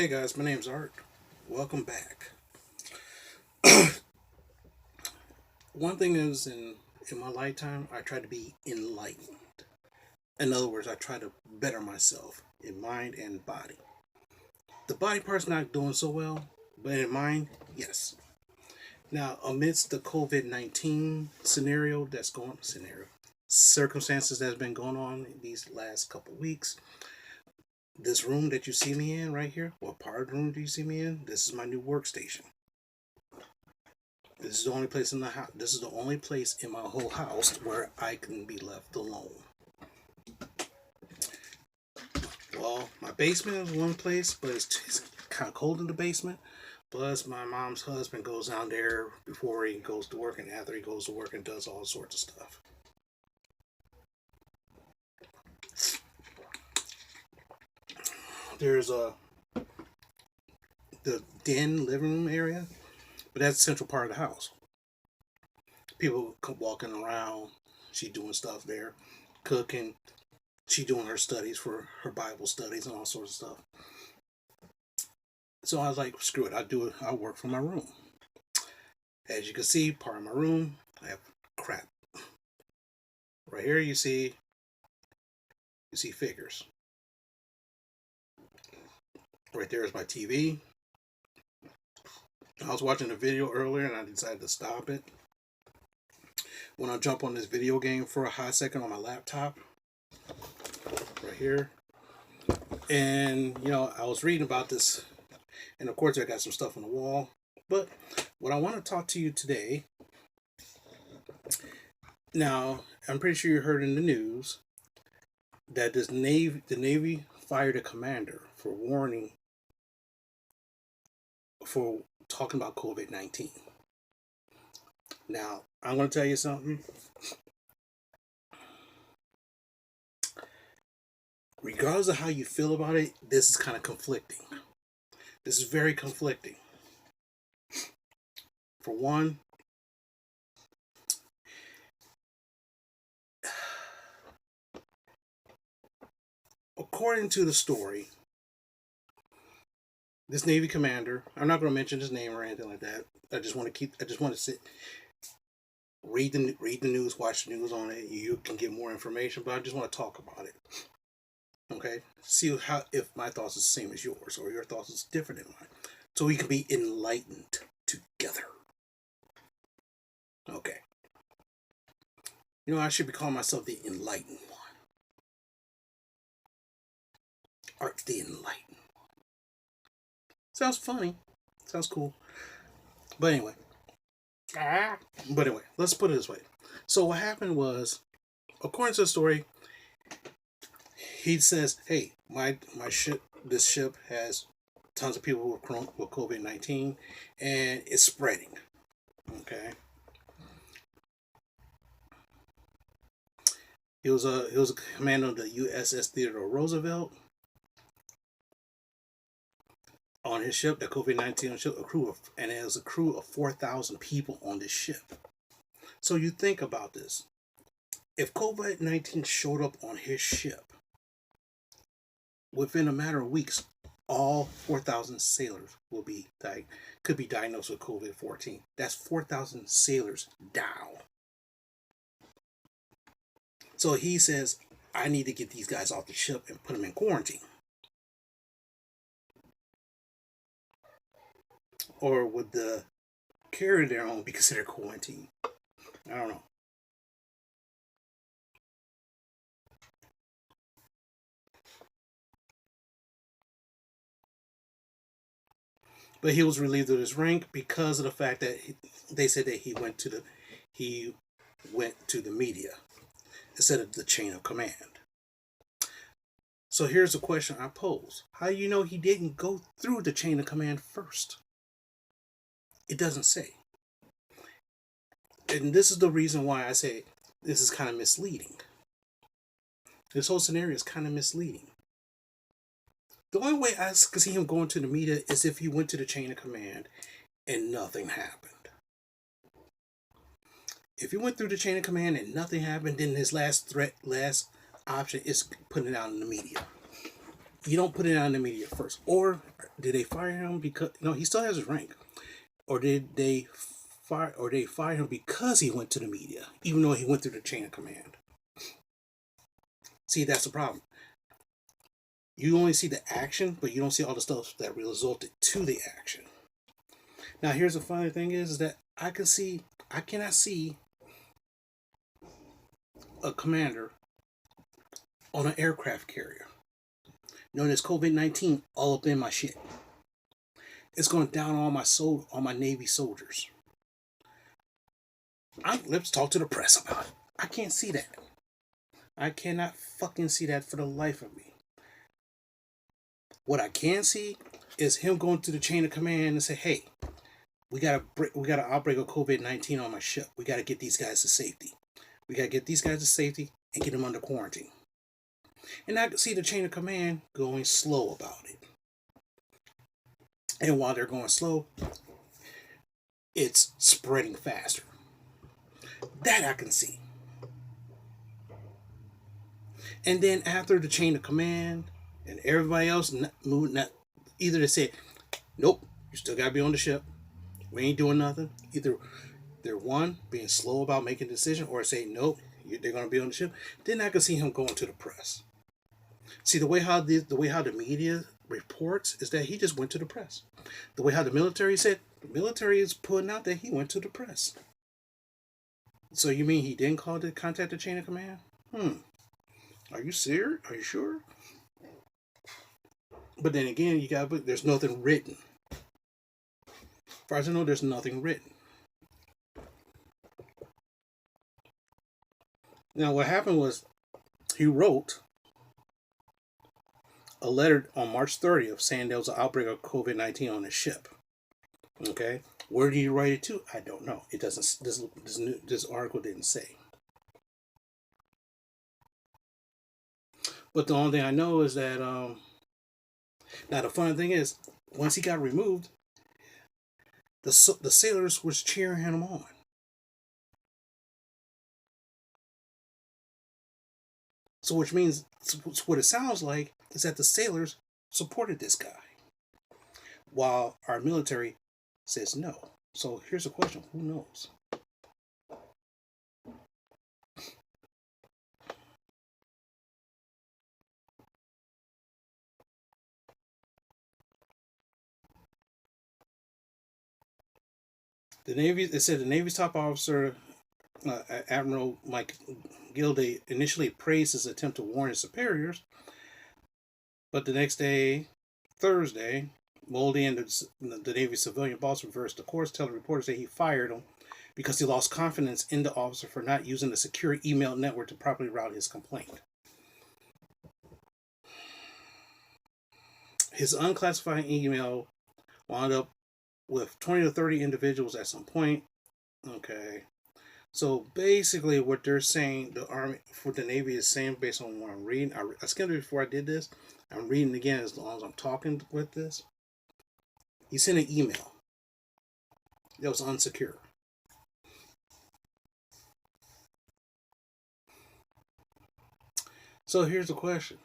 Hey guys, my name's Art. Welcome back. One thing is in my lifetime, I try to be enlightened. In other words, I try to better myself in mind and body. The body part's not doing so well, but in mind, yes. Now, amidst the COVID-19 circumstances that's been going on these last couple weeks, this room that you see me in right here, what part of the room do you see me in? This is my new workstation. This is the only place in the house. This is the only place in my whole house where I can be left alone. Well, my basement is one place, but it's kind of cold in the basement. Plus, my mom's husband goes down there before he goes to work and after he goes to work and does all sorts of stuff. There's the den living room area, but that's the central part of the house. People walking around. She doing stuff there, cooking. She doing her studies for her Bible studies and all sorts of stuff. So I was like, screw it, I work from my room. As you can see, part of my room, I have crap. Right here you see figures. Right there is my TV. I was watching a video earlier and I decided to stop it. When I jump on this video game for a hot second on my laptop, right here. And I was reading about this, and of course I got some stuff on the wall. But what I want to talk to you today, now I'm pretty sure you heard in the news that the Navy fired a commander for warning, for talking about COVID-19. Now I'm going to tell you something. Regardless of how you feel about it, this is kind of conflicting. This is very conflicting. For one, according to the story, this Navy commander, I'm not going to mention his name or anything like that. I just want to sit, read the news, watch the news on it. You can get more information, but I just want to talk about it. Okay, see how if my thoughts are the same as yours or your thoughts is different than mine, so we can be enlightened together. Okay, I should be calling myself the enlightened one. Art the enlightened. Sounds funny. Sounds cool. But anyway. Let's put it this way. So what happened was, according to the story, he says, "Hey, this ship has tons of people with COVID-19, and it's spreading." Okay. He was a commander of the USS Theodore Roosevelt. On his ship, the COVID-19 ship, and it was a crew of 4,000 people on this ship. So you think about this. If COVID-19 showed up on his ship, within a matter of weeks, all 4,000 sailors could be diagnosed with COVID-14. That's 4,000 sailors down. So he says, I need to get these guys off the ship and put them in quarantine. Or would the carrier they're on be considered quarantine? I don't know. But he was relieved of his rank because of the fact that they said that he went to the media instead of the chain of command. So here's a question I pose. How do you know he didn't go through the chain of command first? It doesn't say. And this is the reason why I say this is kind of misleading. This whole scenario is kind of misleading. The only way I could see him going to the media is if he went to the chain of command and nothing happened. If he went through the chain of command and nothing happened, then his last option is putting it out in the media. You don't put it out in the media first. Or did they fire him because he still has his rank? Or did they fire him because he went to the media, even though he went through the chain of command? See, that's the problem. You only see the action, but you don't see all the stuff that resulted to the action. Now, here's the funny thing is that I cannot see a commander on an aircraft carrier knowing it's COVID-19 all up in my shit. It's going down on my Navy soldiers. Let's talk to the press about it. I can't see that. I cannot fucking see that for the life of me. What I can see is him going through the chain of command and say, "Hey, we got an outbreak of COVID-19 on my ship. We got to get these guys to safety. We got to get these guys to safety and get them under quarantine." And I can see the chain of command going slow about it. And while they're going slow, it's spreading faster. That I can see. And then after the chain of command and everybody else either they say, "Nope, you still gotta be on the ship. We ain't doing nothing." Either they're one being slow about making a decision, or say, "Nope, they're gonna be on the ship." Then I can see him going to the press. See, the way how the media reports is that he just went to the press. The way how the military said, the military is putting out that he went to the press. So you mean he didn't call to contact the chain of command? Are you serious? Are you sure? But then again, there's nothing written. As far as I know, there's nothing written. Now, what happened was he wrote a letter on March 30th saying there was an outbreak of COVID-19 on the ship. Okay, where did he write it to? I don't know. It doesn't. This article didn't say. But the only thing I know is that now the funny thing is, once he got removed, the sailors was cheering him on. So which means what it sounds like is that the sailors supported this guy, while our military says no. So here's a question: who knows? The Navy. It said the Navy's top officer, Admiral Mike Gilday, initially praised his attempt to warn his superiors, but the next day, Thursday, Moldy and the Navy civilian boss reversed the course, telling reporters that he fired him because he lost confidence in the officer for not using a secure email network to properly route his complaint. His unclassified email wound up with 20 to 30 individuals at some point. Okay. So basically, what they're saying, the Army for the Navy is saying, based on what I'm reading, I skimmed it before I did this. I'm reading again as long as I'm talking with this. He sent an email that was unsecure. So here's the question: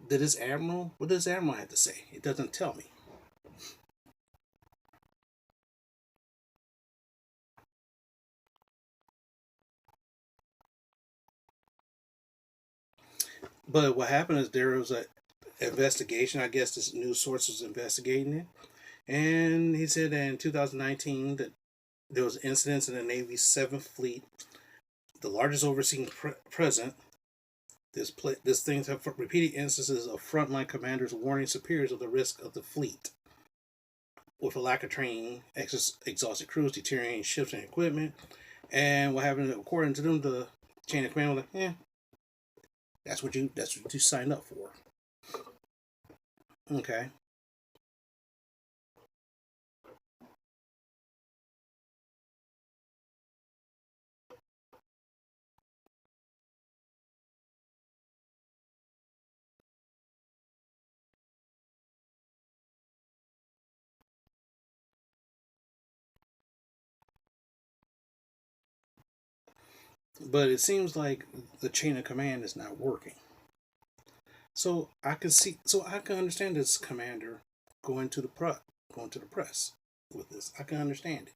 what does Admiral have to say? It doesn't tell me. But what happened is there was a investigation. I guess this news source was investigating it, and he said that in 2019 that there was incidents in the Navy's Seventh Fleet, the largest overseas present. This things have repeated instances of frontline commanders warning superiors of the risk of the fleet, with a lack of training, exhausted crews, deteriorating ships and equipment. And what happened, according to them, the chain of command was like, that's what you signed up for. Okay. But it seems like the chain of command is not working. So I can see, so I can understand this commander going to the going to the press with this. I can understand it.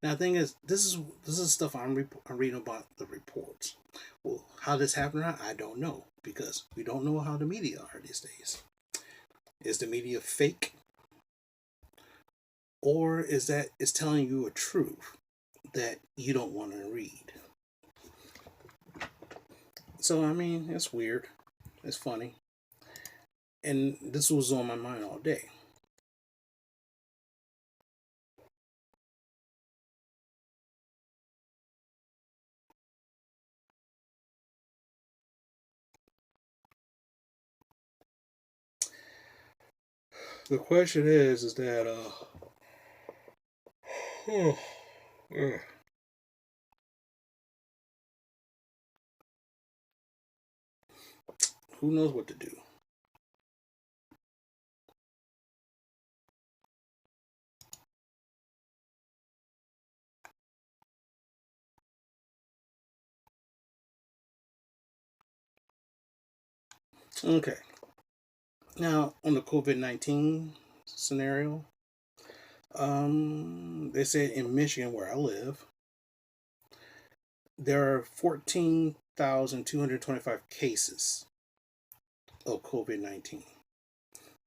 Now the thing is, this is stuff I'm reading about the reports. Well, how this happened, I don't know because we don't know how the media are these days. Is the media fake, or is that it's telling you a truth that you don't want to read? So I mean, it's weird. It's funny, and this was on my mind all day. The question is that who knows what to do? Okay, now on the COVID-19 scenario, they said in Michigan where I live, there are 14,225 cases of COVID-19.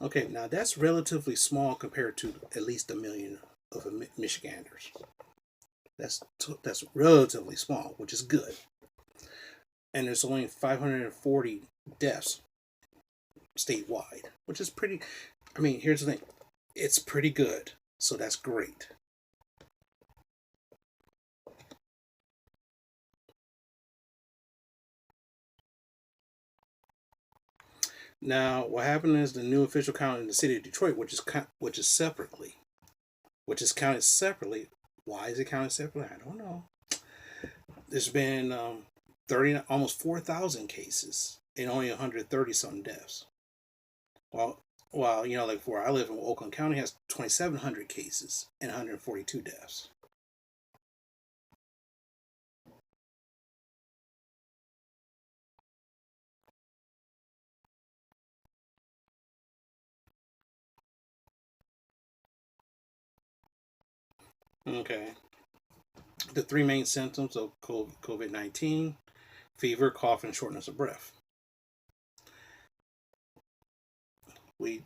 Okay, now that's relatively small compared to at least a million of Michiganders. That's relatively small, which is good. And there's only 540 deaths statewide, which is pretty. I mean, here's the thing, it's pretty good, so that's great. Now, what happened is the new official count in the city of Detroit, which is counted separately. Why is it counted separately? I don't know. There's been 30, almost 4,000 cases and only 130 something deaths. Well, like where I live in Oakland County has 2,700 cases and 142 deaths. Okay. The three main symptoms of COVID 19: fever, cough, and shortness of breath. We,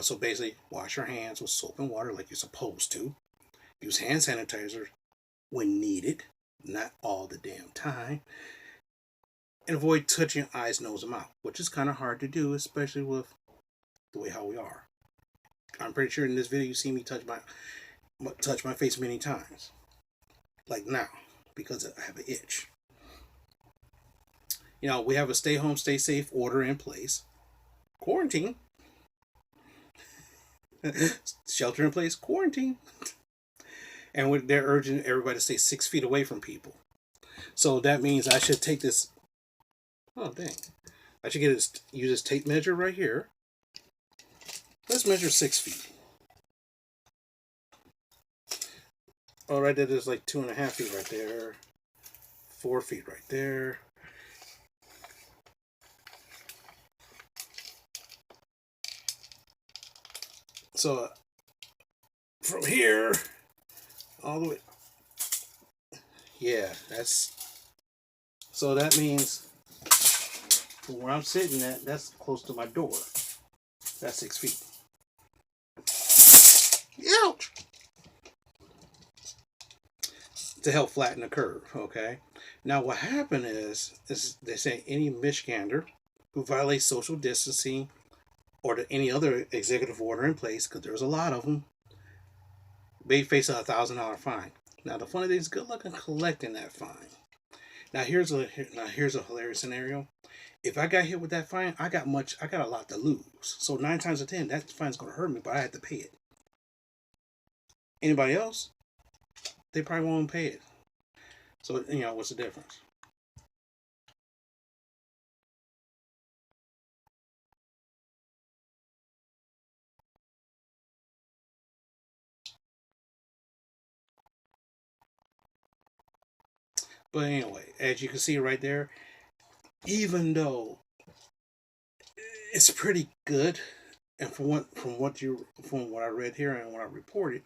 so basically wash your hands with soap and water like you're supposed to. Use hand sanitizer when needed, not all the damn time. And avoid touching eyes, nose, and mouth, which is kind of hard to do, especially with the way how we are. I'm pretty sure in this video you see me touch my face many times, like now, because I have an itch. We have a stay home, stay safe order in place. Quarantine, shelter in place, quarantine, and they're urging everybody to stay 6 feet away from people. So that means I should take this. Oh dang! I should use this tape measure right here. Let's measure 6 feet. Oh, right there, there's like 2.5 feet right there. 4 feet right there. So from here all the way, yeah, that's, so that means where I'm sitting at, that's close to my door. That's 6 feet. Ouch! To help flatten the curve, okay? Now what happened is they say any Michigander who violates social distancing or any other executive order in place, because there's a lot of them, may face $1,000 fine. Now the funny thing is, good luck in collecting that fine. Now here's a hilarious scenario. If I got hit with that fine, I got a lot to lose. So 9 times out of 10, that fine's gonna hurt me, but I had to pay it. Anybody else, they probably won't pay it. So what's the difference? But anyway, as you can see right there, even though it's pretty good. And from what I read here and what I reported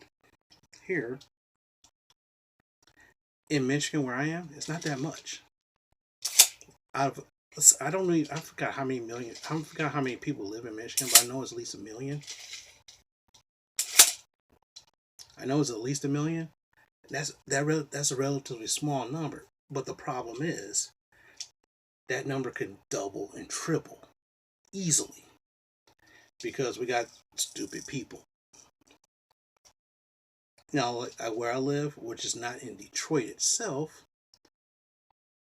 here in Michigan where I am, it's not that much. Out of I don't know. I forgot how many million. I forgot how many people live in Michigan, but I know it's at least a million. I know it's at least a million. That's a relatively small number. But the problem is that number can double and triple easily because we got stupid people. Now, where I live, which is not in Detroit itself,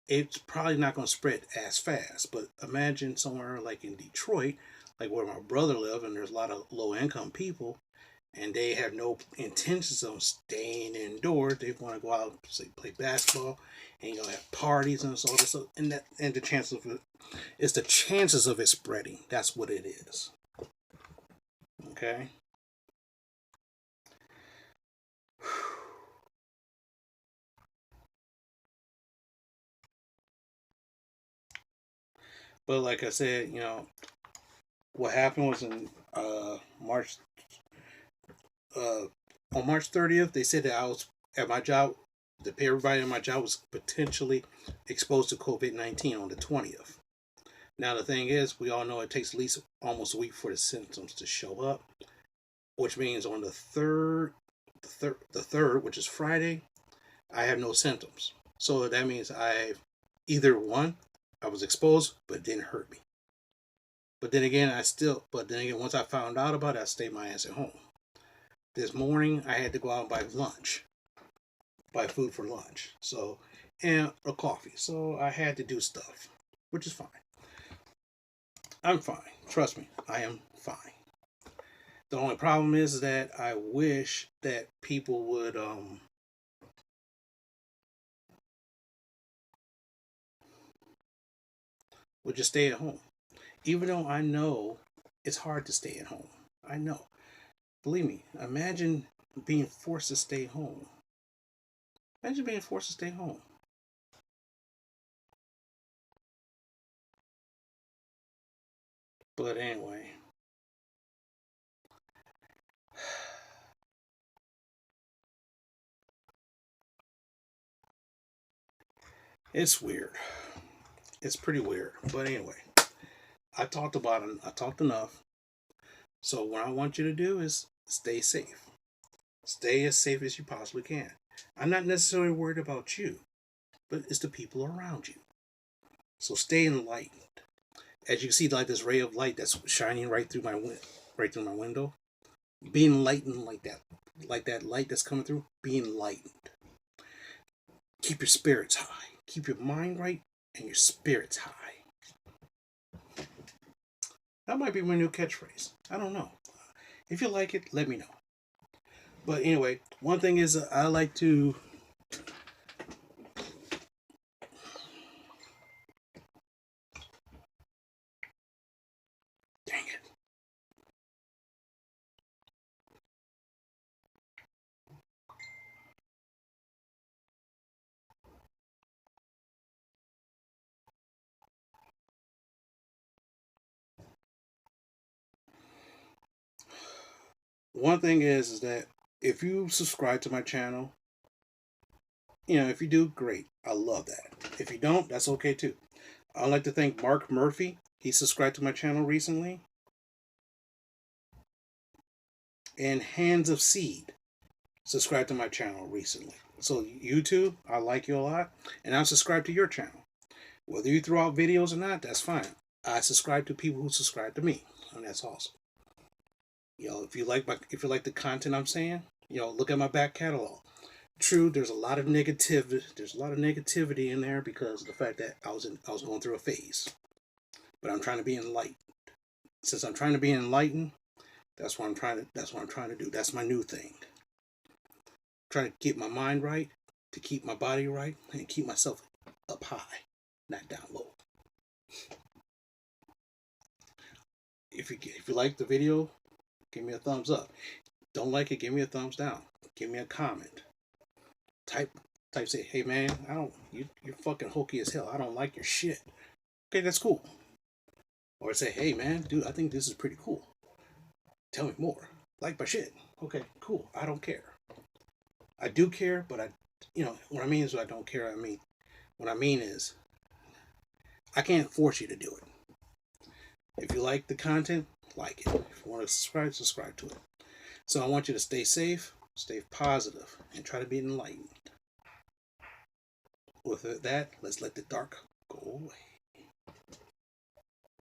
it's probably not going to spread as fast. But imagine somewhere like in Detroit, like where my brother lives, and there's a lot of low income people, and they have no intentions of staying indoors. They want to go out, say, play basketball, and you'll have parties and all this, and the chances of it, it's the chances of it spreading. That's what it is. Okay. But like I said, what happened was in March uh, on March 30th, they said that I was at my job. That everybody in my job was potentially exposed to COVID-19 on the 20th. Now the thing is, we all know it takes at least almost a week for the symptoms to show up, which means on the third, which is Friday, I have no symptoms. So that means either one, I was exposed, but it didn't hurt me. But then again, once I found out about it, I stayed my ass at home. This morning, I had to go out and buy food for lunch. So, and a coffee. So I had to do stuff, which is fine. I'm fine. Trust me, I am fine. The only problem is that I wish that people would just stay at home. Even though I know it's hard to stay at home. I know. Believe me, imagine being forced to stay home. Imagine being forced to stay home. But anyway, it's weird. It's pretty weird. But anyway, I talked about it. I talked enough. So what I want you to do is stay safe. Stay as safe as you possibly can. I'm not necessarily worried about you, but it's the people around you. So stay enlightened. As you can see, like this ray of light that's shining right through my window. Be enlightened like that light that's coming through. Be enlightened. Keep your spirits high. Keep your mind right and your spirits high. That might be my new catchphrase. I don't know. If you like it, let me know. But anyway, one thing is I like to. Dang it. One thing is that if you subscribe to my channel, if you do, great. I love that. If you don't, that's okay too. I'd like to thank Mark Murphy. He subscribed to my channel recently. And Hands of Seed subscribed to my channel recently. So YouTube, I like you a lot. And I'm subscribed to your channel. Whether you throw out videos or not, that's fine. I subscribe to people who subscribe to me. And that's awesome. If you like the content I'm saying, look at my back catalog. True, there's a lot of negativity. There's a lot of negativity in there because of the fact that I was going through a phase. But I'm trying to be enlightened. Since I'm trying to be enlightened, that's what I'm trying to do. That's my new thing. Trying to get my mind right, to keep my body right, and keep myself up high, not down low. If you like the video, give me a thumbs up. Don't like it, give me a thumbs down. Give me a comment. Type say, hey man, you're fucking hokey as hell. I don't like your shit. Okay, that's cool. or say, hey man, dude, I think this is pretty cool. Tell me more. Like my shit. Okay, cool. I don't care. I do care, but what I mean is, what I don't care. What I mean is, I can't force you to do it. If you like the content, like it. If you want to subscribe, subscribe to it. So I want you to stay safe, stay positive, and try to be enlightened. With that, let's let the dark go away.